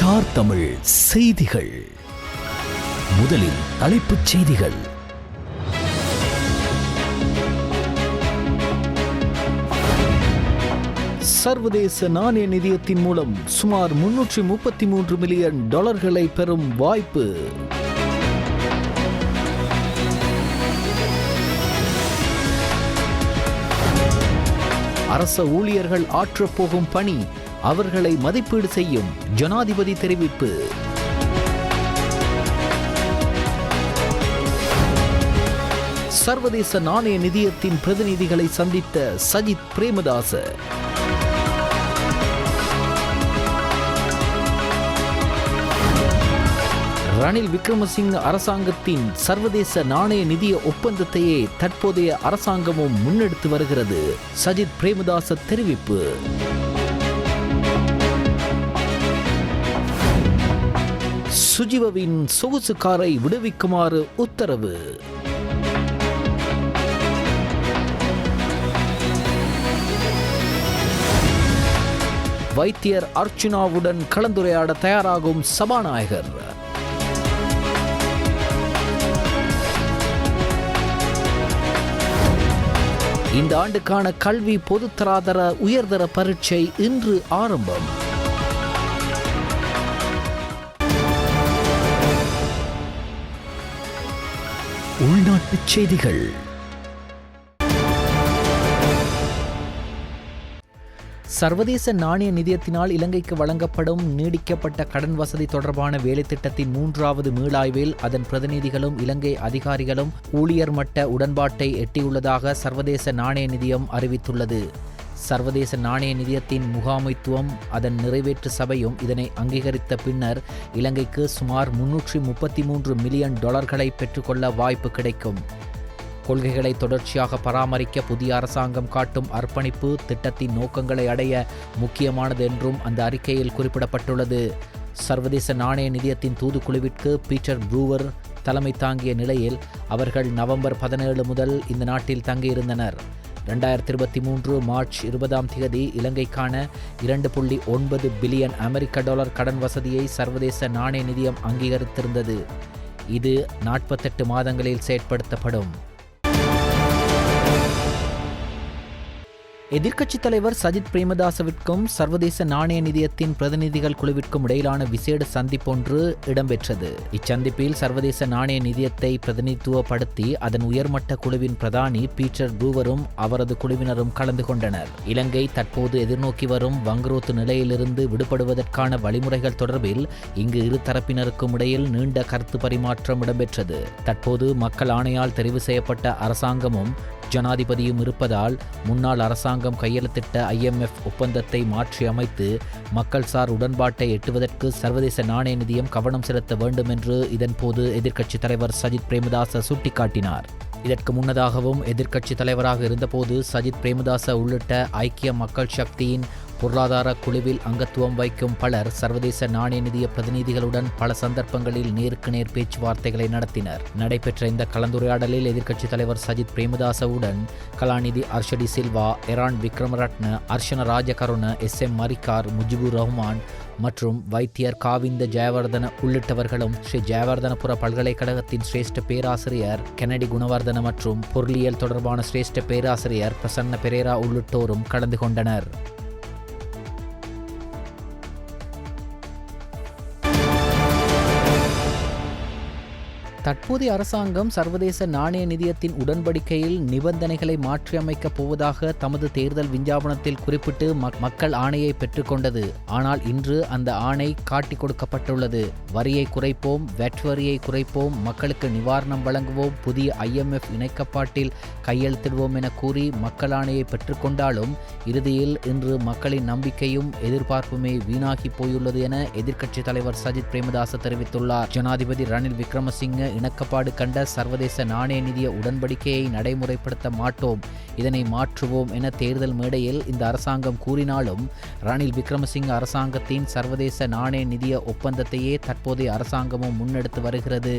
Star Tamil செய்திகள். முதலில் தலைப்புச் செய்திகள். சர்வதேச நாணய நிதியத்தின் மூலம் சுமார் 333 மில்லியன் டாலர்களை பெறும் வாய்ப்பு. அரச ஊழியர்கள் ஆற்றப்போகும் பணி அவர்களை மதிப்பீடு செய்யும் ஜனாதிபதி தெரிவிப்பு. சர்வதேச நாணய நிதியத்தின் பிரதிநிதிகளை சந்தித்த சஜித் பிரேமதாச. ரணில் விக்ரமசிங்க அரசாங்கத்தின் சர்வதேச நாணய நிதிய ஒப்பந்தத்தையே தற்போதைய அரசாங்கமும் முன்னெடுத்து வருகிறது. சஜித் பிரேமதாச தெரிவிப்பு. சுஜிவவின் சொகுசு காரை விடுவிக்குமாறு உத்தரவு. வைத்தியர் அர்ச்சுனாவுடன் கலந்துரையாட தயாராகும் சபாநாயகர். இந்த ஆண்டுக்கான கல்வி பொதுத்தராதர உயர்தர பரீட்சை இன்று ஆரம்பம். உள்நாட்டுச் செய்திகள். சர்வதேச நாணய நிதியத்தினால் இலங்கைக்கு வழங்கப்படும் நீடிக்கப்பட்ட கடன் வசதி தொடர்பான வேலை திட்டத்தின் 3வது மீளாய்வில் அதன் பிரதிநிதிகளும் இலங்கை அதிகாரிகளும் ஊழியர் மட்ட உடன்பாட்டை எட்டியுள்ளதாக சர்வதேச நாணய நிதியம் அறிவித்துள்ளது. சர்வதேச நாணய நிதியத்தின் முகாமைத்துவம் அதன் நிறைவேற்று சபையும் இதனை அங்கீகரித்த பின்னர் இலங்கைக்கு சுமார் 333 மில்லியன் டாலர்களை பெற்றுக்கொள்ள வாய்ப்பு கிடைக்கும். கொள்கைகளை தொடர்ச்சியாக பராமரிக்க புதிய அரசாங்கம் காட்டும் அர்ப்பணிப்பு திட்டத்தின் நோக்கங்களை அடைய முக்கியமானது என்றும் அந்த அறிக்கையில் குறிப்பிடப்பட்டுள்ளது. சர்வதேச நாணய நிதியத்தின் தூதுக்குழுவிற்கு பீட்டர் ப்ரூவர் தலைமை தாங்கிய நிலையில் அவர்கள் நவம்பர் 17 முதல் இந்த நாட்டில் தங்கியிருந்தனர். 2023 மார்ச் 20 இலங்கைக்கான 2.9 பில்லியன் அமெரிக்க டாலர் கடன் வசதியை சர்வதேச நாணய நிதியம் அங்கீகரித்திருந்தது. இது 48 மாதங்களில் செயற்படுத்தப்படும். எதிர்க்கட்சித் தலைவர் சஜித் பிரேமதாசவிற்கும் சர்வதேச நாணய நிதியத்தின் பிரதிநிதிகள் குழுவிற்கும் இடையிலான விசேட சந்திப்பொன்று இடம்பெற்றது. இச்சந்திப்பில் சர்வதேச நாணய நிதியத்தை பிரதிநிதித்துவப்படுத்தி அதன் உயர்மட்ட குழுவின் பிரதானி பீட்டர் ப்ரூவரும் அவரது குழுவினரும் கலந்து கொண்டனர். இலங்கை தற்போது எதிர்நோக்கி வரும் வங்குரோத்து நிலையிலிருந்து விடுபடுவதற்கான வழிமுறைகள் தொடர்பில் இங்கு இரு தரப்பினருக்கும் இடையில் நீண்ட கருத்து பரிமாற்றம் இடம்பெற்றது. தற்போது மக்கள் ஆணையால் தெரிவு செய்யப்பட்ட அரசாங்கமும் ஜனாதிபதியும் இருப்பதால் முன்னாள் அரசாங்கம் கையெழுத்திட்ட IMF ஒப்பந்தத்தை மாற்றி அமைத்து மக்கள் சார் உடன்பாட்டை எட்டுவதற்கு சர்வதேச நாணய நிதியம் கவனம் செலுத்த வேண்டும் என்று இதன்போது எதிர்க்கட்சித் தலைவர் சஜித் பிரேமதாச சுட்டிக்காட்டினார். இதற்கு முன்னதாகவும் எதிர்க்கட்சித் தலைவராக இருந்தபோது சஜித் பிரேமதாச உள்ளிட்ட ஐக்கிய மக்கள் சக்தியின் பொருளாதார குழுவில் அங்கத்துவம் வைக்கும் பலர் சர்வதேச நாணய நிதிய பிரதிநிதிகளுடன் பல சந்தர்ப்பங்களில் நேருக்கு நேர் பேச்சுவார்த்தைகளை நடத்தினர். நடைபெற்ற இந்த கலந்துரையாடலில் எதிர்க்கட்சித் தலைவர் சஜித் பிரேமதாசவுடன் கலாநிதி அர்ஷடி சில்வா, எரான் விக்ரமரட்ன, அர்ஷன ராஜகருண, SM மரிக்கார், முஜிபுர் ரஹ்மான் மற்றும் வைத்தியர் காவிந்த ஜெயவர்தன உள்ளிட்டவர்களும் ஸ்ரீ ஜெயவர்தனபுர பல்கலைக்கழகத்தின் சிரேஷ்ட பேராசிரியர் கெனடி குணவர்தன மற்றும் பொருளியல் தொடர்பான சிரேஷ்ட பேராசிரியர் பிரசன்ன பெரேரா உள்ளிட்டோரும் கலந்து கொண்டனர். தற்போதைய அரசாங்கம் சர்வதேச நாணய நிதியத்தின் உடன்படிக்கையில் நிபந்தனைகளை மாற்றியமைக்கப் போவதாக தமது தேர்தல் விஞ்ஞாபனத்தில் குறிப்பிட்டு மக்கள் ஆணையை பெற்றுக்கொண்டது. ஆனால் இன்று அந்த ஆணை காட்டிக் கொடுக்கப்பட்டுள்ளது. வரியை குறைப்போம், வெட் வரியை குறைப்போம், மக்களுக்கு நிவாரணம் வழங்குவோம், புதிய IMF இணைக்கப்பாட்டில் கையெழுத்திடுவோம் என கூறி மக்கள் ஆணையை பெற்றுக்கொண்டாலும் இறுதியில் இன்று மக்களின் நம்பிக்கையும் எதிர்பார்ப்புமே வீணாகி போயுள்ளது என எதிர்க்கட்சித் தலைவர் சஜித் பிரேமதாச தெரிவித்துள்ளார். ஜனாதிபதி ரணில் விக்ரமசிங்க இணக்கப்பாடு கண்ட சர்வதேச நாணய நிதிய உடன்படிக்கையை நடைமுறைப்படுத்த மாட்டோம், இதனை மாற்றுவோம் என தேர்தல் மேடையில் இந்த அரசாங்கம் கூறினாலும் ரணில் விக்ரமசிங்க அரசாங்கத்தின் சர்வதேச நாணய நிதிய ஒப்பந்தத்தையே தற்போதைய அரசாங்கமும் முன்னெடுத்து வருகிறது.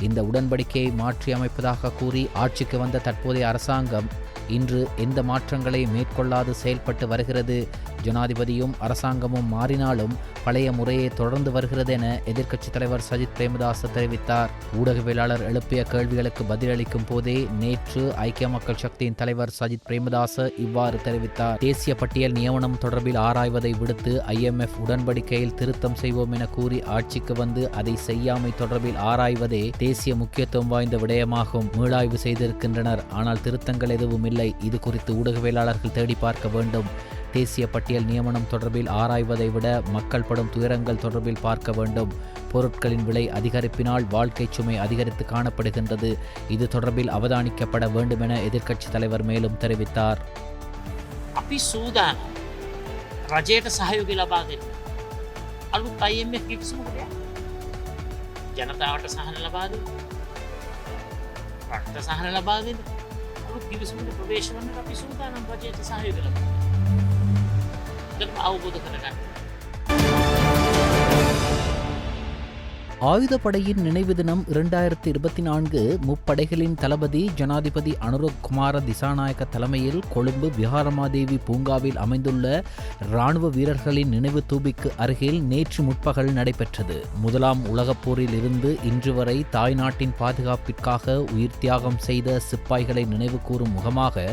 இந்த உடன்படிக்கையை மாற்றியமைப்பதாக கூறி ஆட்சிக்கு வந்த தற்போதைய அரசாங்கம் இன்று எந்த மாற்றங்களை மேற்கொள்ளாது செயல்பட்டு வருகிறது. ஜனாதிபதியும் அரசாங்கமும் மாறினாலும் பழைய முறையே தொடர்ந்து வருகிறது என எதிர்க்கட்சித் தலைவர் சஜித் பிரேமதாச தெரிவித்தார். ஊடகவியலாளர் எழுப்பிய கேள்விகளுக்கு பதிலளிக்கும் போதே நேற்று ஐக்கிய மக்கள் சக்தியின் தலைவர் சஜித் பிரேமதாச இவ்வாறு தெரிவித்தார். தேசிய பட்டியல் நியமனம் தொடர்பில் ஆராய்வதை விடுத்து IMF உடன்படிக்கையில் திருத்தம் செய்வோம் என கூறி ஆட்சிக்கு வந்து அதை செய்யாமை தொடர்பில் ஆராய்வதே தேசிய முக்கியத்துவம் வாய்ந்த விடயமாகும். மீளாய்வு செய்திருக்கின்றனர், ஆனால் திருத்தங்கள் எதுவும் இல்லை. இது குறித்து ஊடகவியலாளர்கள் தேடி பார்க்க வேண்டும். தேசிய பட்டியல் நியமனம் தொடர்பில் ஆராய்வதை விட மக்கள் படும் துயரங்கள் தொடர்பில் பார்க்க வேண்டும். பொருட்களின் விலை அதிகரிப்பினால் வாழ்க்கை சுமை அதிகரித்து காணப்படுகின்றது. இது தொடர்பில் அவதானிக்கப்பட வேண்டும் என எதிர்க்கட்சித் தலைவர் மேலும் தெரிவித்தார். අපි සූදානම් රජයට සහයෝගය ලබා දෙන්න. අලුත් IMF කිවිසුමකට ජනතාවට සහන ලබා දෙන්න. රටට සහන ලබා දෙන්න. අලුත් කිවිසුමකට ප්‍රවේශ වන්න අපි සූදානම් රජයට සහයෝගය ලබා දෙන්න. ඒක අවබෝධ කරගන්න. ஆயுதப்படையின் நினைவு தினம் 2024 முப்படைகளின் தளபதி ஜனாதிபதி அனுரகுமார திசாநாயக்க தலைமையில் கொழும்பு விஹாரமாதேவி பூங்காவில் அமைந்துள்ள இராணுவ வீரர்களின் நினைவு தூபிக்கு அருகில் நேற்று முற்பகல் நடைபெற்றது. முதலாம் உலகப் போரில் இருந்து இன்று வரை தாய்நாட்டின் பாதுகாப்பிற்காக உயிர் தியாகம் செய்த சிப்பாய்களை நினைவு கூறும் முகமாக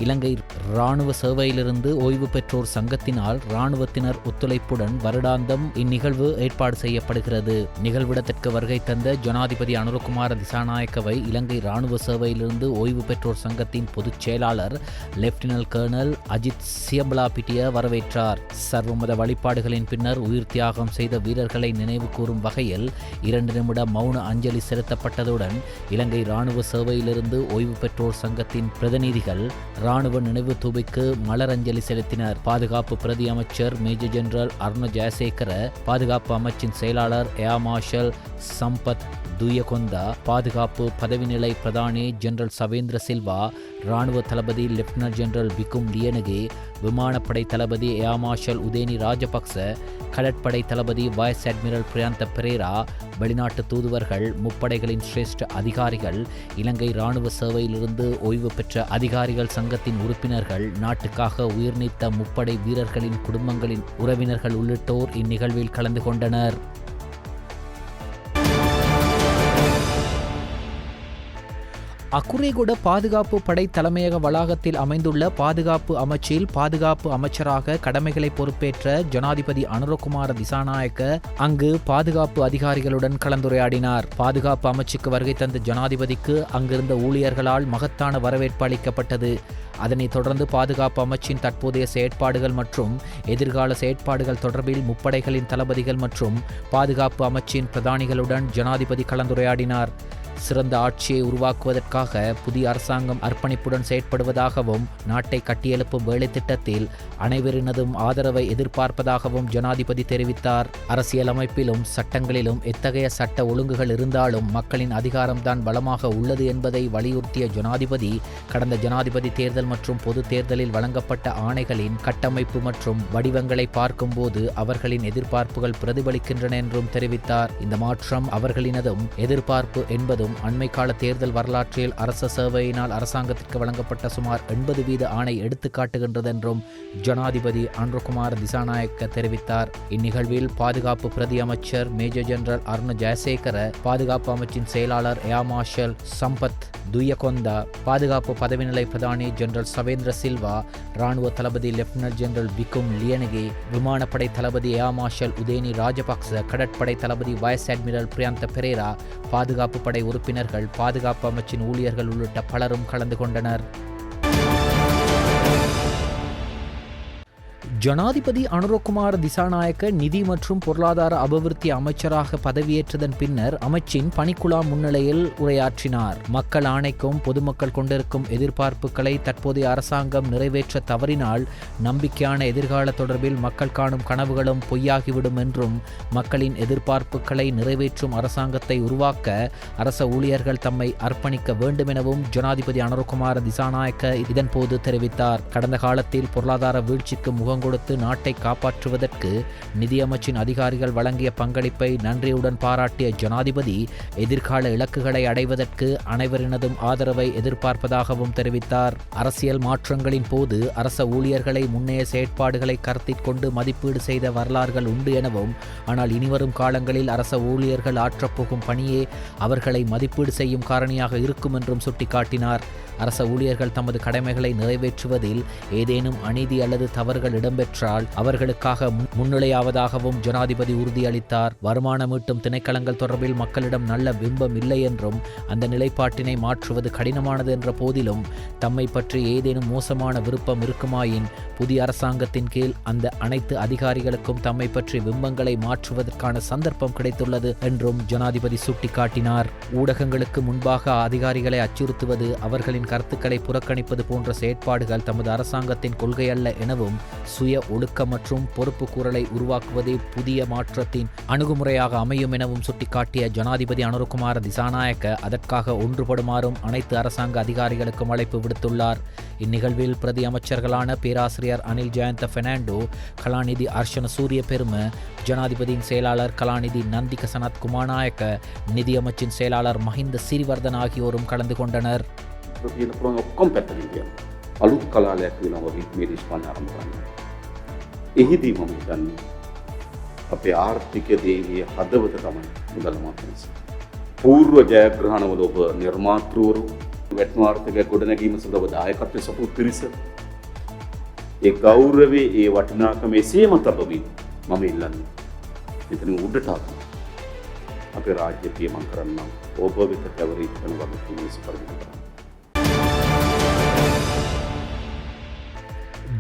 இலங்கை இராணுவ சேவையிலிருந்து ஓய்வு பெற்றோர் சங்கத்தினால் இராணுவத்தினர் ஒத்துழைப்புடன் வருடாந்தம் இந்நிகழ்வு ஏற்பாடு செய்யப்படுகிறது. நிகழ்விடத்திற்கு வருகை தந்த ஜனாதிபதி அனுரகுமார திசாநாயக்கவை இலங்கை இராணுவ சேவையிலிருந்து ஓய்வு பெற்றோர் சங்கத்தின் பொதுச் செயலாளர் லெப்டினல் கர்னல் அஜித் சியம்பலாபிட்டிய வரவேற்றார். சர்வமத வழிபாடுகளின் பின்னர் உயிர் தியாகம் செய்த வீரர்களை நினைவு கூறும் வகையில் 2 நிமிட மௌன அஞ்சலி செலுத்தப்பட்டதுடன் இலங்கை இராணுவ சேவையிலிருந்து ஓய்வு பெற்றோர் சங்கத்தின் பிரதிநிதிகள் இராணுவ நினைவு தூபிக்கு மலரஞ்சலி செலுத்தினர். பாதுகாப்பு பிரதி அமைச்சர் மேஜர் ஜெனரல் அருண ஜெயசேகர, பாதுகாப்பு அமைச்சின் செயலாளர் ஏர் மார்ஷல் சம்பத் துயகொந்தா, பாதுகாப்பு பதவி நிலை பிரதானி ஜெனரல் சவேந்திர சில்வா, இராணுவ தளபதி லெப்டினன்ட் ஜெனரல் பிகும் லியனகே, விமானப்படை தளபதி ஏர் மார்ஷல் உதேனி ராஜபக்ச, கடற்படை தளபதி வைஸ் அட்மிரல் பிரியந்த பெரேரா, வெளிநாட்டு தூதுவர்கள், முப்படைகளின் சிரேஷ்ட அதிகாரிகள், இலங்கை இராணுவ சேவையிலிருந்து ஓய்வு பெற்ற அதிகாரிகள் சங்கத்தின் உறுப்பினர்கள், நாட்டுக்காக உயிர் நீத்த முப்படை வீரர்களின் குடும்பங்களின் உறவினர்கள் உள்ளிட்டோர் இந்நிகழ்வில் கலந்து கொண்டனர். அக்குரேகுட பாதுகாப்பு படை தலைமையக வளாகத்தில் அமைந்துள்ள பாதுகாப்பு அமைச்சில் பாதுகாப்பு அமைச்சராக கடமைகளை பொறுப்பேற்ற ஜனாதிபதி அனுரகுமார திசாநாயக்க அங்கு பாதுகாப்பு அதிகாரிகளுடன் கலந்துரையாடினார். பாதுகாப்பு அமைச்சுக்கு வருகை தந்த ஜனாதிபதிக்கு அங்கிருந்த ஊழியர்களால் மகத்தான வரவேற்பு அளிக்கப்பட்டது. அதனைத் தொடர்ந்து பாதுகாப்பு அமைச்சின் தற்போதைய செயற்பாடுகள் மற்றும் எதிர்கால செயற்பாடுகள் தொடர்பில் முப்படைகளின் தளபதிகள் மற்றும் பாதுகாப்பு அமைச்சின் பிரதானிகளுடன் ஜனாதிபதி கலந்துரையாடினார். சிறந்த ஆட்சியை உருவாக்குவதற்காக புதிய அரசாங்கம் அர்ப்பணிப்புடன் செயற்படுவதாகவும் நாட்டை கட்டியெழுப்பும் வேலை திட்டத்தில் அனைவரினதும் ஆதரவை எதிர்பார்ப்பதாகவும் ஜனாதிபதி தெரிவித்தார். அரசியல் அமைப்பிலும் சட்டங்களிலும் எத்தகைய சட்ட ஒழுங்குகள் இருந்தாலும் மக்களின் அதிகாரம்தான் பலமாக உள்ளது என்பதை வலியுறுத்திய ஜனாதிபதி கடந்த ஜனாதிபதி தேர்தல் மற்றும் பொது தேர்தலில் வழங்கப்பட்ட ஆணைகளின் கட்டமைப்பு மற்றும் வடிவங்களை பார்க்கும்போது அவர்களின் எதிர்பார்ப்புகள் பிரதிபலிக்கின்றன என்றும் தெரிவித்தார். இந்த மாற்றம் அவர்களினதும் எதிர்பார்ப்பு என்பதும் அண்மை கால தேர்தல் வரலாற்றில் அரச சேவையினால் அரசாங்கத்திற்கு வழங்கப்பட்ட சுமார் 80% ஆணை எடுத்துக்காட்டுகின்றது என்றும் ஜனாதிபதி அனுரகுமார திசாநாயக்க தெரிவித்தார். இந்நிகழ்வில் பாதுகாப்பு பிரதி அமைச்சர் மேஜர் ஜெனரல் அருண ஜெயசேகர, பாதுகாப்பு அமைச்சின் செயலாளர் ஏர் மார்ஷல் சம்பத் துயகொந்தா, பாதுகாப்பு பதவி நிலை பிரதானி ஜெனரல் சவேந்திர சில்வா, இராணுவ தளபதி லெப்டினன்ட் ஜெனரல் பிகும் லியனகே, விமானப்படை தளபதி ஏர் மார்ஷல் உதேனி ராஜபக்ச, கடற்படை தளபதி வைஸ் அட்மிரல் பிரியந்த பெரேரா, பாதுகாப்பு படை உறுப்பினர்கள், பாதுகாப்பு அமைச்சின் ஊழியர்கள் உள்ளிட்ட பலரும் கலந்து கொண்டனர். ஜனாதிபதி அனுரகுமார திசாநாயக்க நிதி மற்றும் பொருளாதார அபிவிருத்தி அமைச்சராக பதவியேற்றதன் பின்னர் அமைச்சின் பணிக்குழா முன்னிலையில் உரையாற்றினார். மக்கள் ஆணைக்கும் பொதுமக்கள் கொண்டிருக்கும் எதிர்பார்ப்புகளை தற்போதைய அரசாங்கம் நிறைவேற்ற தவறினால் நம்பிக்கையான எதிர்கால தொடர்பில் மக்கள் காணும் கனவுகளும் பொய்யாகிவிடும் என்றும் மக்களின் எதிர்பார்ப்புகளை நிறைவேற்றும் அரசாங்கத்தை உருவாக்க அரச ஊழியர்கள் தம்மை அர்ப்பணிக்க வேண்டும் எனவும் ஜனாதிபதி அனுரகுமார திசாநாயக்க இதன்போது தெரிவித்தார். கடந்த காலத்தில் பொருளாதார வீழ்ச்சிக்கு முகங்கொடு கொடுத்து நாட்டை காப்பாற்றுவதற்கு நிதியமைச்சின் அதிகாரிகள் வழங்கிய பங்களிப்பை நன்றியுடன் பாராட்டிய ஜனாதிபதி எதிர்கால இலக்குகளை அடைவதற்கு அனைவரினதும் ஆதரவை எதிர்பார்ப்பதாகவும் தெரிவித்தார். அரசியல் மாற்றங்களின் போது அரச ஊழியர்களை முன்னைய செயற்பாடுகளை கருத்தில் கொண்டு மதிப்பீடு செய்த வரலாறுகள் உண்டு எனவும், ஆனால் இனிவரும் காலங்களில் அரச ஊழியர்கள் ஆற்றப்போகும் பணியே அவர்களை மதிப்பீடு செய்யும் காரணியாக இருக்கும் என்றும் சுட்டிக்காட்டினார். அரச ஊழியர்கள் தமது கடமைகளை நிறைவேற்றுவதில் ஏதேனும் அநீதி அல்லது தவறுகள் இடம்பெற்றால் அவர்களுக்காக முன்னிலையாவதாகவும் ஜனாதிபதி உறுதியளித்தார். வருமானம் ஈட்டும் திணைக்களங்கள் தொடர்பில் மக்களிடம் நல்ல பிம்பம் இல்லை என்றும், அந்த நிலைப்பாட்டினை மாற்றுவது கடினமானது என்ற போதிலும் தம்மை பற்றி ஏதேனும் மோசமான விருப்பம் இருக்குமாயின் புதிய அரசாங்கத்தின் கீழ் அந்த அனைத்து அதிகாரிகளுக்கும் தம்மை பற்றி பிம்பங்களை மாற்றுவதற்கான சந்தர்ப்பம் கிடைத்துள்ளது என்றும் ஜனாதிபதி சுட்டிக்காட்டினார். ஊடகங்களுக்கு முன்பாக அதிகாரிகளை அச்சுறுத்துவது, அவர்களின் கருத்துக்களை புறக்கணிப்பது போன்ற செயற்பாடுகள் தமது அரசாங்கத்தின் கொள்கை அல்ல எனவும், சுய ஒழுக்கம் மற்றும் பொறுப்பு கூறலை உருவாக்குவதே புதிய மாற்றத்தின் அணுகுமுறையாக அமையும் எனவும் சுட்டிக்காட்டிய ஜனாதிபதி அனுரகுமார திசாநாயக்க அதற்காக ஒன்றுபடுமாறும் அனைத்து அரசாங்க அதிகாரிகளுக்கும் அழைப்பு விடுத்துள்ளார். இந்நிகழ்வில் பிரதி அமைச்சர்களான பேராசிரியர் அனில் ஜெயந்த பெர்னாண்டோ, கலாநிதி அர்ஷன சூரிய பெரும, ஜனாதிபதியின் செயலாளர் கலாநிதி நந்திக சனத் குமாநாயக்க, நிதியமைச்சின் செயலாளர் மஹிந்த சிறிவர்தன் ஆகியோரும் கலந்து கொண்டனர். ඔක්කොම පැත්තකින් කියනවා. අලුත් කලාලයක් වෙනවා මේ දේශපාලන ආරම්භ කරන්න. එහිදී මම හිතන්නේ අපේ ආර්ථික දේහයේ හදවත තමයි මුදල් මාත්‍රාංශය. පූර්ව ජයග්‍රහණවල ඔබ නිර්මාතෘවරු වැටුණාර්ථක ගොඩනැගීම සඳහා දායකත්වයේ සපුත් පිරිස ඒ ගෞරවයේ ඒ වටිනාකම එසේම තබමින් මම ඉල්ලන්නේ මෙතන උඩට අපේ රාජ්‍ය පියමන් කරන්න ඔබ වෙත කැවරී කරන වගේ මිනිස් පරිදි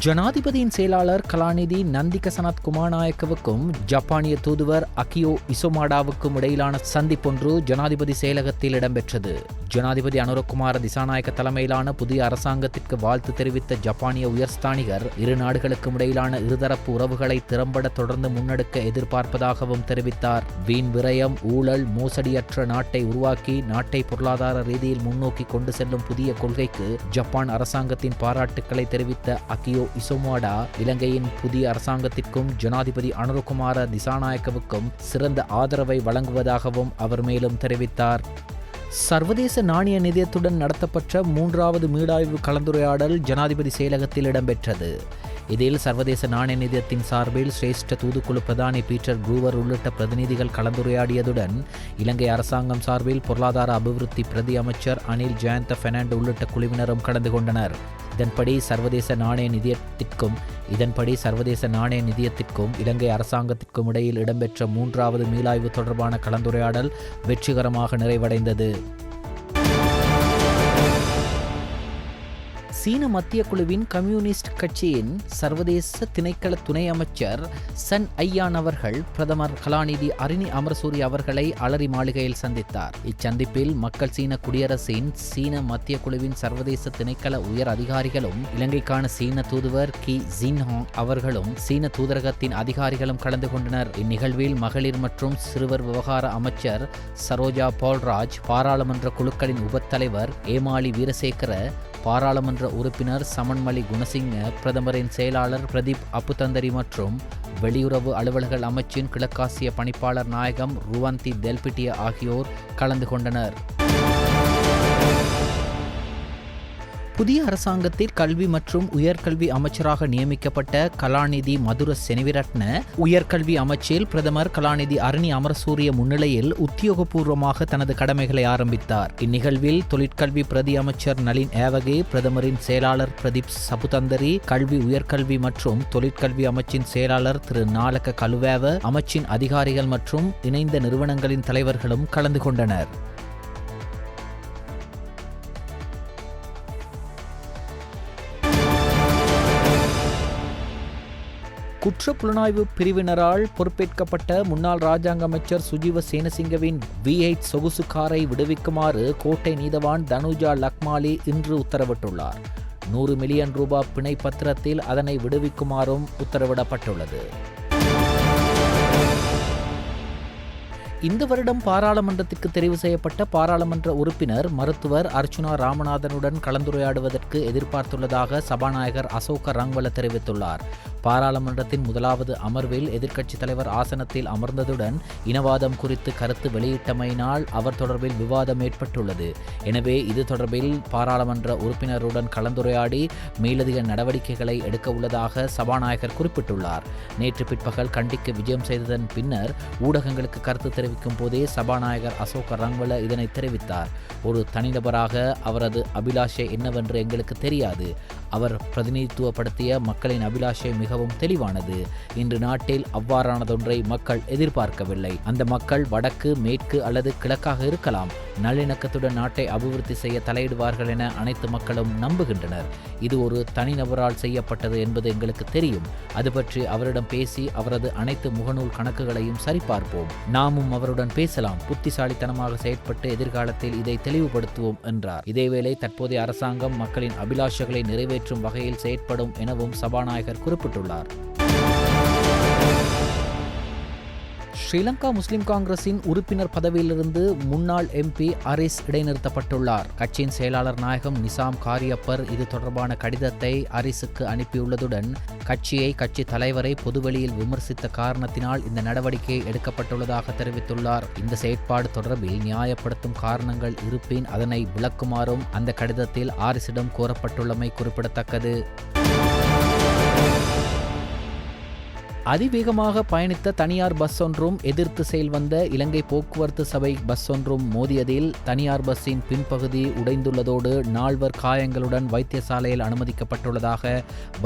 ஜனாதிபதியின் செயலாளர் கலாநிதி நந்திக சனத் குமாநாயக்கவுக்கும் ஜப்பானிய தூதுவர் அகியோ இசோமாடாவுக்கும் இடையிலான சந்திப்பொன்று ஜனாதிபதி செயலகத்தில் இடம்பெற்றது. ஜனாதிபதி அனுரகுமார திசாநாயக்க தலைமையிலான புதிய அரசாங்கத்திற்கு வாழ்த்து தெரிவித்த ஜப்பானிய உயர்ஸ்தானிகர் இரு நாடுகளுக்கும் இடையிலான இருதரப்பு உறவுகளை திறம்பட தொடர்ந்து முன்னெடுக்க எதிர்பார்ப்பதாகவும் தெரிவித்தார். வீண் விரயம், ஊழல், மோசடியற்ற நாட்டை உருவாக்கி நாட்டை பொருளாதார ரீதியில் முன்னோக்கி கொண்டு செல்லும் புதிய கொள்கைக்கு ஜப்பான் அரசாங்கத்தின் பாராட்டுக்களை தெரிவித்த அகியோ இசோமாடா, இலங்கையின் புதிய அரசாங்கத்திற்கும் ஜனாதிபதி அனுரகுமார திசாநாயக்கவுக்கும் சிறந்த ஆதரவை வழங்குவதாகவும் அவர் மேலும் தெரிவித்தார். சர்வதேச நாணய நிதியத்துடன் நடத்தப்பட்ட 3வது மீளாய்வு கலந்துரையாடல் ஜனாதிபதி செயலகத்தில் இடம்பெற்றது. இதில் சர்வதேச நாணய நிதியத்தின் சார்பில் சிரேஷ்ட தூதுக்குழு பிரதானி பீட்டர் குரூவர் உள்ளிட்ட பிரதிநிதிகள் கலந்துரையாடியதுடன், இலங்கை அரசாங்கம் சார்பில் பொருளாதார அபிவிருத்தி பிரதி அமைச்சர் அனில் ஜெயந்த பெர்னாண்டோ உள்ளிட்ட குழுவினரும் கலந்து கொண்டனர். இதன்படி சர்வதேச நாணய நிதியத்திற்கும் இலங்கை அரசாங்கத்திற்கும் இடையில் இடம்பெற்ற 3வது மீளாய்வு தொடர்பான கலந்துரையாடல் வெற்றிகரமாக நிறைவடைந்தது. சீன மத்திய குழுவின் கம்யூனிஸ்ட் கட்சியின் சர்வதேச திணைக்கள துணை அமைச்சர் சன் ஐயான் அவர்கள் பிரதமர் கலாநிதி அரினி அமரசூரிய அவர்களை அலரி மாளிகையில் சந்தித்தார். இச்சந்திப்பில் மக்கள் சீன குடியரசின் சீன மத்திய குழுவின் சர்வதேச திணைக்கள உயர் அதிகாரிகளும் இலங்கைக்கான சீன தூதுவர் கி ஜின்ஹாங் அவர்களும் சீன தூதரகத்தின் அதிகாரிகளும் கலந்து கொண்டனர். இந்நிகழ்வில் மகளிர் மற்றும் சிறுவர் விவகார அமைச்சர் சரோஜா பால்ராஜ், பாராளுமன்ற குழுக்களின் உபத்தலைவர் ஏமாளி வீரசேகர, பாராளுமன்ற உறுப்பினர் சமன்மலி குணசிங்க, பிரதமரின் செயலாளர் பிரதீப் அப்புதந்தரி மற்றும் வெளியுறவு அலுவலக அமைச்சின் கிழக்காசிய பணிப்பாளர் நாயகம் ருவந்தி தெல்பிட்டிய ஆகியோர் கலந்து கொண்டனர். புதிய அரசாங்கத்தில் கல்வி மற்றும் உயர்கல்வி அமைச்சராக நியமிக்கப்பட்ட கலாநிதி மதுர செனிவிரட்ன உயர்கல்வி அமைச்சில் பிரதமர் கலாநிதி அரினி அமரசூரிய முன்னிலையில் உத்தியோகபூர்வமாக தனது கடமைகளை ஆரம்பித்தார். இந்நிகழ்வில் தொழிற்கல்வி பிரதி அமைச்சர் நளின் ஏவகே, பிரதமரின் செயலாளர் பிரதீப் சபுதந்தரி, கல்வி உயர்கல்வி மற்றும் தொழிற்கல்வி அமைச்சின் செயலாளர் திரு நாலக கலுவேவ, அமைச்சின் அதிகாரிகள் மற்றும் இணைந்த நிறுவனங்களின் தலைவர்களும் கலந்து கொண்டனர். குற்றப்புலனாய்வு பிரிவினரால் பொறுப்பேற்கப்பட்ட முன்னாள் ராஜாங்க அமைச்சர் சுஜீவ சேனசிங்கவின் V8 சொகுசு காரை விடுவிக்குமாறு கோட்டை நீதவான் தனுஜா லக்மாலி இன்று உத்தரவிட்டுள்ளார். 100 மில்லியன் ரூபாய் பிணை பத்திரத்தில் அதனை விடுவிக்குமாறும் உத்தரவிடப்பட்டுள்ளது. இந்த வருடம் பாராளுமன்றத்திற்கு தெரிவு செய்யப்பட்ட பாராளுமன்ற உறுப்பினர் மருத்துவர் அர்ச்சுனா ராமநாதனுடன் கலந்துரையாடுவதற்கு எதிர்பார்த்துள்ளதாக சபாநாயகர் அசோக ரங்வல தெரிவித்துள்ளார். பாராளுமன்றத்தின் முதலாவது அமர்வில் எதிர்க்கட்சித் தலைவர் ஆசனத்தில் அமர்ந்ததுடன் இனவாதம் குறித்து கருத்து வெளியிட்டமையினால் அவர் தொடர்பில் விவாதம் ஏற்பட்டுள்ளது. எனவே இது தொடர்பில் பாராளுமன்ற உறுப்பினருடன் கலந்துரையாடி மேலதிக நடவடிக்கைகளை எடுக்க உள்ளதாக சபாநாயகர் குறிப்பிட்டுள்ளார். நேற்று பிற்பகல் கண்டிக்கு விஜயம் செய்ததன் பின்னர் ஊடகங்களுக்கு கருத்து தெரிவிக்கும் போதே சபாநாயகர் அசோக ரங்வல இதனை தெரிவித்தார். ஒரு தனிநபராக அவரது அபிலாஷை என்னவென்று எங்களுக்கு தெரியாது. அவர் பிரதிநிதித்துவப்படுத்திய மக்களின் அபிலாஷை மிகவும் தெளிவானது. இன்று நாட்டில் அவ்வாறானதொன்றை மக்கள் எதிர்பார்க்கவில்லை. அந்த மக்கள் வடக்கு, மேற்கு அல்லது கிழக்காக இருக்கலாம். நல்லிணக்கத்துடன் நாட்டை அபிவிருத்தி செய்ய தலையிடுவார்கள் என அனைத்து மக்களும் நம்புகின்றனர். இது ஒரு தனிநபரால் செய்யப்பட்டது என்பது எங்களுக்கு தெரியும். அது பற்றி அவரிடம் பேசி அவரது அனைத்து முகநூல் கணக்குகளையும் சரிபார்ப்போம். நாமும் அவருடன் பேசலாம். புத்திசாலித்தனமாக செயற்பட்டு எதிர்காலத்தில் இதை தெளிவுபடுத்துவோம் என்றார். இதேவேளை தற்போதைய அரசாங்கம் மக்களின் அபிலாஷைகளை நிறைவேற்றும் வகையில் செயற்படும் எனவும் சபாநாயகர் குறிப்பிட்டுள்ளார். ஸ்ரீலங்கா முஸ்லிம் காங்கிரசின் உறுப்பினர் பதவியிலிருந்து முன்னாள் எம்பி அரிஸ் இடைநிறுத்தப்பட்டுள்ளார். கட்சியின் செயலாளர் நாயகம் நிசாம் காரியப்பர் இது தொடர்பான கடிதத்தை அரிஸுக்கு அனுப்பியுள்ளதுடன் கட்சியை, கட்சி தலைவரை பொதுவெளியில் விமர்சித்த காரணத்தினால் இந்த நடவடிக்கை எடுக்கப்பட்டுள்ளதாக தெரிவித்துள்ளார். இந்த செயற்பாடு தொடர்பில் நியாயப்படுத்தும் காரணங்கள் இருப்பின் அதனை விளக்குமாறும் அந்த கடிதத்தில் அரிஸிடம் கோரப்பட்டுள்ளமை குறிப்பிடத்தக்கது. அதிவேகமாக பயணித்த தனியார் பஸ் ஒன்றும் எதிர்த்து செயல் வந்த இலங்கை போக்குவரத்து சபை பஸ் ஒன்றும் மோதியதில் தனியார் பஸ்ஸின் பின்பகுதி உடைந்துள்ளதோடு 4 காயங்களுடன் வைத்தியசாலையில் அனுமதிக்கப்பட்டுள்ளதாக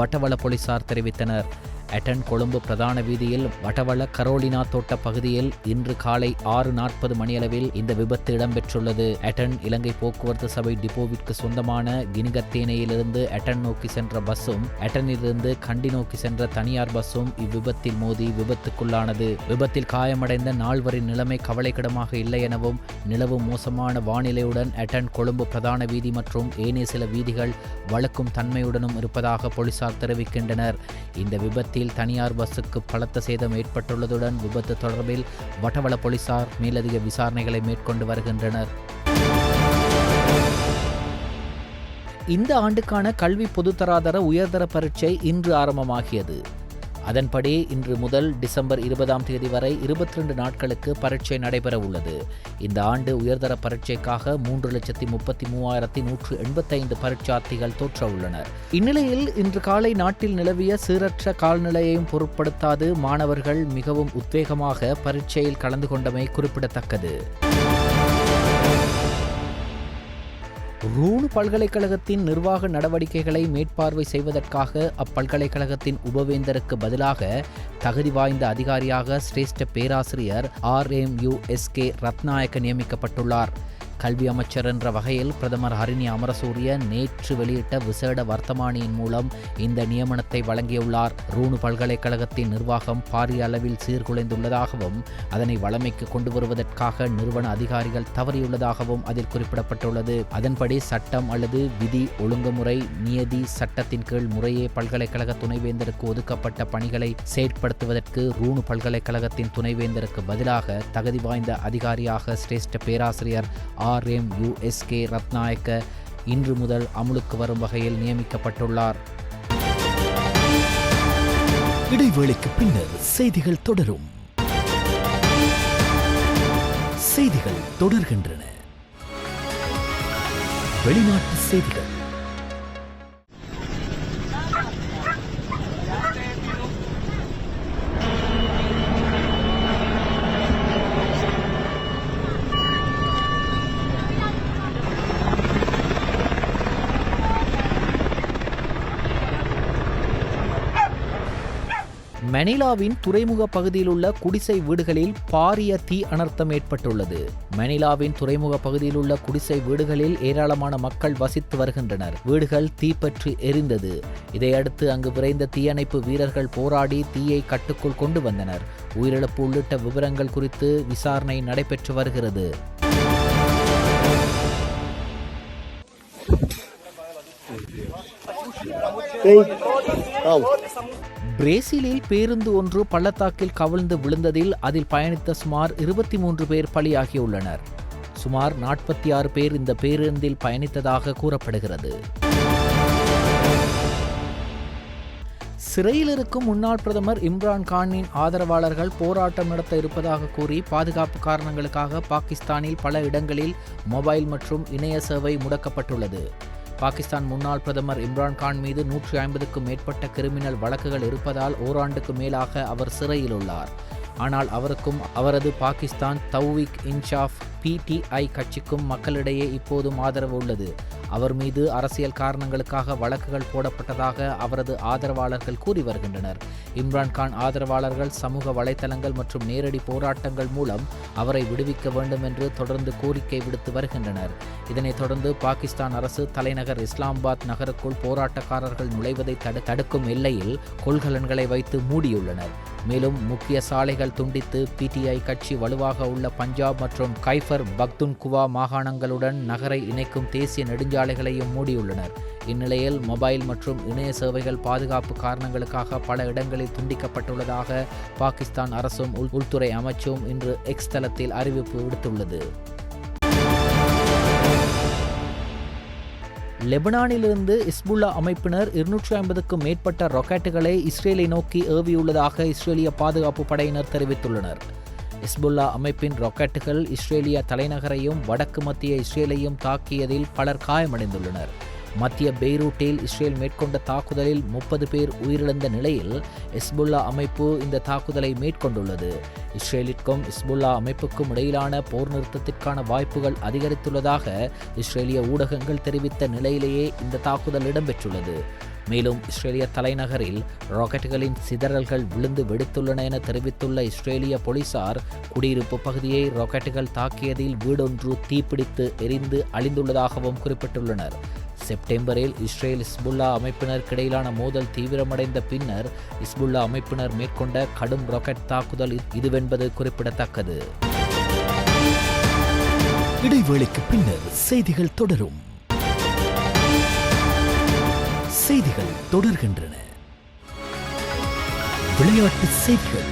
வட்டவள போலீசார் தெரிவித்தனர். எட்டன் கொழும்பு பிரதான வீதியில் வட்டவள கரோலினா தோட்ட பகுதியில் இன்று காலை 6:40 மணியளவில் இந்த விபத்து இடம்பெற்றுள்ளது. எட்டன் இலங்கை போக்குவரத்து சபை டிப்போவிற்கு சொந்தமான கினிகத்தேனையிலிருந்து எட்டன் நோக்கி சென்ற பஸ்ஸும் எட்டனிலிருந்து கண்டி நோக்கி சென்ற தனியார் பஸ்ஸும் இவ்விபத்தில் மோதி விபத்துக்குள்ளானது. விபத்தில் காயமடைந்த 4 நிலைமை கவலைக்கிடமாக இல்லை எனவும் நிலவும் மோசமான வானிலையுடன் எட்டன் கொழும்பு பிரதான வீதி மற்றும் ஏனைய சில வீதிகள் வழுக்கும் தன்மையுடனும் இருப்பதாக போலீசார் தெரிவிக்கின்றனர். இந்த விபத்தில் தனியார் பஸ்ஸுக்கு பலத்த சேதம் ஏற்பட்டுள்ளதுடன் விபத்து தொடர்பில் வட்டவள போலீசார் மேலதிக விசாரணைகளை மேற்கொண்டு வருகின்றனர். இந்த ஆண்டுக்கான கல்வி பொதுத்தராதர உயர்தர பரீட்சை இன்று ஆரம்பமாகியது. அதன்படி இன்று முதல் டிசம்பர் 20 வரை 22 நாட்களுக்கு பரீட்சை நடைபெற உள்ளது. இந்த ஆண்டு உயர்தர பரீட்சைக்காக 3,33,185 பரீட்சார்த்திகள் தோற்ற உள்ளனர். இந்நிலையில் இன்று காலை நாட்டில் நிலவிய சீரற்ற கால்நிலையையும் பொருட்படுத்தாது மாணவர்கள் மிகவும் உத்வேகமாக பரீட்சையில் கலந்து கொண்டமை குறிப்பிடத்தக்கது. ரூணு பல்கலைக்கழகத்தின் நிர்வாக நடவடிக்கைகளை மேற்பார்வை செய்வதற்காக அப்பல்கலைக்கழகத்தின் உபவேந்தருக்கு பதிலாக தகுதி வாய்ந்த அதிகாரியாக சிரேஷ்ட பேராசிரியர் RMUSK ரத்நாயக்க நியமிக்கப்பட்டுள்ளார். கல்வி அமைச்சர் என்ற வகையில் பிரதமர் ஹரிணி அமரசூரிய நேற்று வெளியிட்ட விசேட வர்த்தமானியின் மூலம் இந்த நியமனத்தை வழங்கியுள்ளார். ரூணு பல்கலைக்கழகத்தின் நிர்வாகம் பாரிய அளவில் சீர்குலைந்துள்ளதாகவும் அதனை வளமைக்கு கொண்டு வருவதற்காக நிறுவன அதிகாரிகள் தவறியுள்ளதாகவும் அதில் குறிப்பிடப்பட்டுள்ளது. அதன்படி சட்டம் அல்லது விதி ஒழுங்குமுறை நியதி சட்டத்தின் கீழ் முறையே பல்கலைக்கழக துணைவேந்தருக்கு ஒதுக்கப்பட்ட பணிகளை செயற்படுத்துவதற்கு ரூணு பல்கலைக்கழகத்தின் துணைவேந்தருக்கு பதிலாக தகுதி வாய்ந்த அதிகாரியாக சிரேஷ்ட பேராசிரியர் RMUSK ரத்நாயக்க இன்று முதல் அமுலுக்கு வரும் வகையில் நியமிக்கப்பட்டுள்ளார். இடைவேளைக்கு பின்னர் செய்திகள் தொடரும். செய்திகள் தொடர்கின்றன. வெளிநாட்டு செய்திகள். மணிலாவின் துறைமுக பகுதியில் உள்ள குடிசை வீடுகளில் பாரிய தீ அனர்த்தம் ஏற்பட்டுள்ளது. மணிலாவின் துறைமுக பகுதியில் உள்ள குடிசை வீடுகளில் ஏராளமான மக்கள் வசித்து வருகின்றனர். வீடுகள் தீப்பற்றி எரிந்தது. இதையடுத்து அங்கு விரைந்த தீயணைப்பு வீரர்கள் போராடி தீயை கட்டுக்குள் கொண்டு வந்தனர். உயிரிழப்பு உள்ளிட்ட விவரங்கள் குறித்து விசாரணை நடைபெற்று வருகிறது. பிரேசிலில் பேருந்து ஒன்று பள்ளத்தாக்கில் கவிழ்ந்து விழுந்ததில் அதில் பயணித்த சுமார் 23 பேர் பலியாகியுள்ளனர். சுமார் 46 பேர் இந்த பேருந்தில் பயணித்ததாக கூறப்படுகிறது. சிறையில் இருக்கும் முன்னாள் பிரதமர் இம்ரான் கானின் ஆதரவாளர்கள் போராட்டம் நடத்த இருப்பதாக கூறி பாதுகாப்பு காரணங்களுக்காக பாகிஸ்தானில் பல இடங்களில் மொபைல் மற்றும் இணைய சேவை முடக்கப்பட்டுள்ளது. பாகிஸ்தான் முன்னாள் பிரதமர் இம்ரான் கான் மீது 150க்கும் மேற்பட்ட கிரிமினல் வழக்குகள் இருப்பதால் ஓராண்டுக்கு மேலாக அவர் சிறையில் உள்ளார். ஆனால் அவருக்கும் அவரது பாகிஸ்தான் தௌவிக் இன்சாஃப் PTI கட்சிக்கும் மக்களிடையே இப்போதும் ஆதரவு உள்ளது. அவர் மீது அரசியல் காரணங்களுக்காக வழக்குகள் போடப்பட்டதாக அவரது ஆதரவாளர்கள் கூறி வருகின்றனர். இம்ரான் கான் ஆதரவாளர்கள் சமூக வலைத்தளங்கள் மற்றும் நேரடி போராட்டங்கள் மூலம் அவரை விடுவிக்க வேண்டும் என்று தொடர்ந்து கோரிக்கை விடுத்து வருகின்றனர். இதனைத் தொடர்ந்து பாகிஸ்தான் அரசு தலைநகர் இஸ்லாமாபாத் நகருக்குள் போராட்டக்காரர்கள் நுழைவதை தடுக்கும் எல்லையில் கொள்கலன்களை வைத்து மூடியுள்ளனர். மேலும் முக்கிய சாலைகள் துண்டித்து PTI கட்சி வலுவாக உள்ள பஞ்சாப் மற்றும் கைஃபர் பக்துன்குவா மாகாணங்களுடன் நகரை இணைக்கும் தேசிய நெடுஞ்சாலைகளையும் மூடியுள்ளனர். இந்நிலையில் மொபைல் மற்றும் இணைய சேவைகள் பாதுகாப்பு காரணங்களுக்காக பல இடங்களில் துண்டிக்கப்பட்டுள்ளதாக பாகிஸ்தான் அரசும் உள்துறை அமைச்சும் இன்று எக்ஸ் தளத்தில் அறிவிப்பு விடுத்துள்ளது. லெபனானிலிருந்து இஸ்புல்லா அமைப்பினர் 250க்கும் மேற்பட்ட ராக்கெட்டுகளை இஸ்ரேலை நோக்கி ஏவியுள்ளதாக இஸ்ரேலிய பாதுகாப்பு படையினர் தெரிவித்துள்ளனர். இஸ்புல்லா அமைப்பின் ராக்கெட்டுகள் இஸ்ரேலிய தலைநகரையும் வடக்கு மத்திய இஸ்ரேலையும் தாக்கியதில் பலர் காயமடைந்துள்ளனர். மத்திய பெய்ரூட்டில் இஸ்ரேல் மேற்கொண்ட தாக்குதலில் 30 பேர் உயிரிழந்த நிலையில் இஸ்புல்லா அமைப்பு இந்த தாக்குதலை மேற்கொண்டுள்ளது. இஸ்ரேலிற்கும் இஸ்புல்லா அமைப்புக்கும் இடையிலான போர் நிறுத்தத்திற்கான வாய்ப்புகள் அதிகரித்துள்ளதாக இஸ்ரேலிய ஊடகங்கள் தெரிவித்த நிலையிலேயே இந்த தாக்குதல் இடம்பெற்றுள்ளது. மேலும் இஸ்ரேலிய தலைநகரில் ராக்கெட்டுகளின் சிதறல்கள் விழுந்து வெடித்துள்ளன என தெரிவித்துள்ள இஸ்ரேலிய போலீசார் குடியிருப்பு பகுதியை ராக்கெட்டுகள் தாக்கியதில் வீடொன்று தீப்பிடித்து எரிந்து அழிந்துள்ளதாகவும் குறிப்பிட்டுள்ளனர். செப்டம்பரில் இஸ்ரேல் இஸ்புல்லா அமைப்பினருக்கு இடையிலான மோதல் தீவிரமடைந்த பின்னர் இஸ்புல்லா அமைப்பினர் மேற்கொண்ட கடும் ராக்கெட் தாக்குதல் இதுவென்பது குறிப்பிடத்தக்கது. இடைவேளைக்கு பின்னர் செய்திகள் தொடரும். செய்திகள் தொடர்கின்றன. விளையாட்டு செய்திகள்.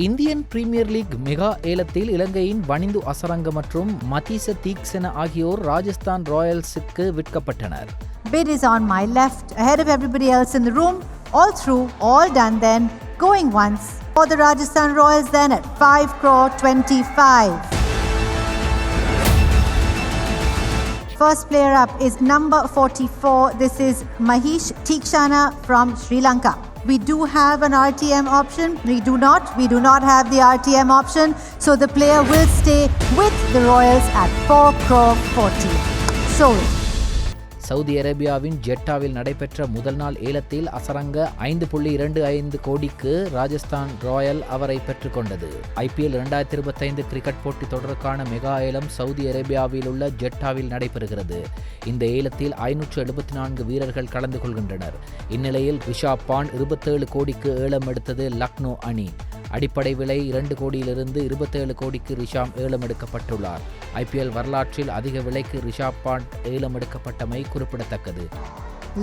இந்தியன் பிரீமியர் லீக் மெகா ஏலத்தில் இலங்கையின் வனிந்து அசரங்க மற்றும் மதீச தீக்சென ஆகியோர் Rajasthan ராயல்ஸுக்கு விற்கப்பட்டனர். Bid is on my left, ahead of everybody else in the room, all through, all done then, going once. For the Rajasthan Royals then at 5,25. First player up is number 44. This is Mahesh Theekshana from Sri Lanka. We do have an RTM option. We do not have the RTM option. So the player will stay with the Royals at 4,40. Sold. Saudi அரேபியாவின் ஜெட்டாவில் நடைபெற்ற முதல் நாள் ஏலத்தில் அசரங்க 5.25 கோடிக்கு Rajasthan Royal அவரை பெற்றுக்கொண்டது. IPL 2025 cricket போட்டி தொடருக்கான mega ஏலம் Saudi அரேபியாவில் உள்ள ஜெட்டாவில் நடைபெறுகிறது. இந்த ஏலத்தில் 574 வீரர்கள் கலந்து கொள்கின்றனர். இந்நிலையில் ரிஷாப் பாண்ட் 27 கோடிக்கு ஏலம் எடுத்தது லக்னோ அணி. அடிப்படை விலை 2 கோடியிலிருந்து 27 கோடிக்கு ரிஷாப் ஏலம் எடுக்கப்பட்டுள்ளார். IPL வரலாற்றில் அதிக விலைக்கு ரிஷாப் பாண்ட் ஏலம் எடுக்கப்பட்டமை குறிப்பிடத்தக்கது.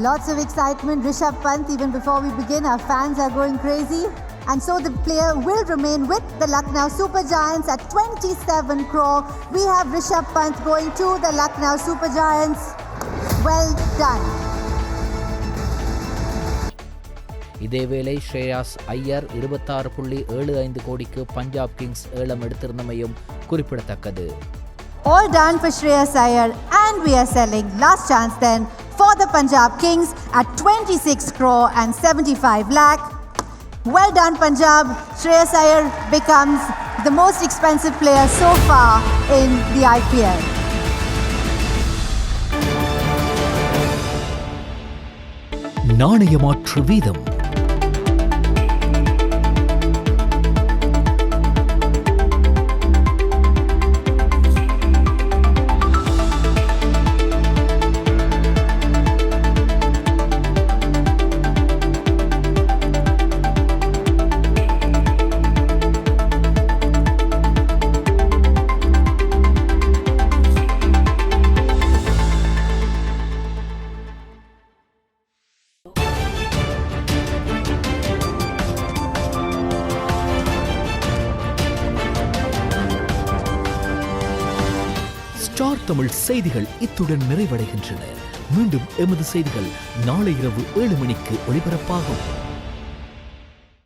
Lots of excitement. Rishabh Pant, even before we begin, our fans are going crazy. And so the player will remain with the Lucknow Super Giants at 27 crore. We have Rishabh Pant going to the Lucknow Super Giants. Well done. இதேவேளை ஸ்ரேயாஸ் ஐயர் 26.75 கோடிக்கு Punjab Kings ஏலம் எடுத்திருந்தமையும் குறிப்பிடத்தக்கது. All done for Shreyas Iyer, and we are selling last chance then for the Punjab Kings at 26 crore and 75 lakh. Well done Punjab. Shreyas Iyer becomes the most expensive player so far in the IPL. நாணயமாற்று வீதம். தமிழ் செய்திகள் இத்துடன் நிறைவடைகின்றன. மீண்டும் எமது செய்திகள் நாளை இரவு 7 மணிக்கு ஒளிபரப்பாகும்.